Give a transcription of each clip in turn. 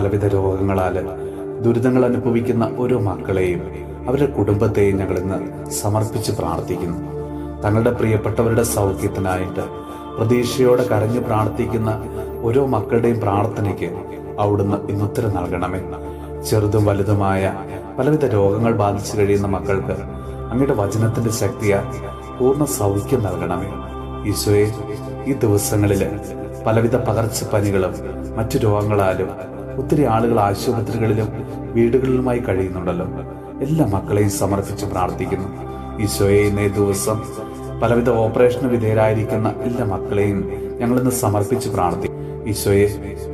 പലവിധ രോഗങ്ങളാൽ ദുരിതങ്ങൾ അനുഭവിക്കുന്ന ഓരോ മക്കളെയും അവരുടെ കുടുംബത്തെയും ഞങ്ങൾ ഇന്ന് സമർപ്പിച്ച് പ്രാർത്ഥിക്കുന്നു. തങ്ങളുടെ പ്രിയപ്പെട്ടവരുടെ സൗഖ്യത്തിനായിട്ട് പ്രതീക്ഷയോടെ കരഞ്ഞു പ്രാർത്ഥിക്കുന്ന ഓരോ മക്കളുടെയും പ്രാർത്ഥനയ്ക്ക് അവിടുന്ന് ഇന്ന് ഉത്തരം നൽകണമേ. ചെറുതും വലുതുമായ പലവിധ രോഗങ്ങൾ ബാധിച്ചു കഴിയുന്ന മക്കൾക്ക് അങ്ങയുടെ വചനത്തിന്റെ ശക്തിയാൽ പൂർണ്ണ സൗഖ്യം നൽകണമേ. ഈശോയെ, ഈ ദിവസങ്ങളിൽ പലവിധ പകർച്ചപ്പനികളും മറ്റു രോഗങ്ങളാലും ഒത്തിരി ആളുകൾ ആശുപത്രികളിലും വീടുകളിലുമായി കഴിയുന്നുണ്ടല്ലോ. എല്ലാ മക്കളെയും സമർപ്പിച്ച് പ്രാർത്ഥിക്കുന്നു. ഈശോയെ, ഇന്നേ ദിവസം പലവിധ ഓപ്പറേഷന് വിധേയരായിരിക്കുന്ന എല്ലാ മക്കളെയും ഞങ്ങളിന്ന് സമർപ്പിച്ച് പ്രാർത്ഥിക്കും. ഈശോയെ,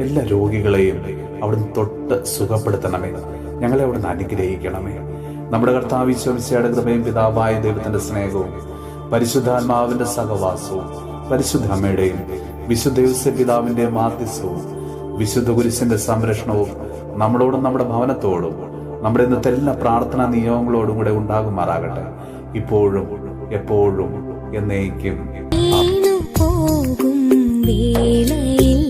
എല്ലാ രോഗികളെയും അവിടുന്ന് തൊട്ട് സുഖപ്പെടുത്തണമേ. ഞങ്ങളെ അവിടുന്ന് അനുഗ്രഹിക്കണമേ. നമ്മുടെ കർത്താവ് ഈശോ മിശിഹായുടെ കൃപയും പിതാവായ ദൈവത്തിന്റെ സ്നേഹവും പരിശുദ്ധാത്മാവിന്റെ സഹവാസവും പരിശുദ്ധ അമ്മയുടെയും വിശുദ്ധ യോസേപ്പ് പിതാവിന്റെയും മാധ്യസ്ഥവും വിശുദ്ധ കുരിശിന്റെ സംരക്ഷണവും നമ്മളോടും നമ്മുടെ ഭവനത്തോടും നമ്മുടെ ഇന്നത്തെ എല്ലാ പ്രാർത്ഥനാ നിയോഗങ്ങളോടും കൂടെ ഉണ്ടാകുമാറാകട്ടെ, ഇപ്പോഴും എപ്പോഴും എന്നേക്കും. പോകും വേളയിൽ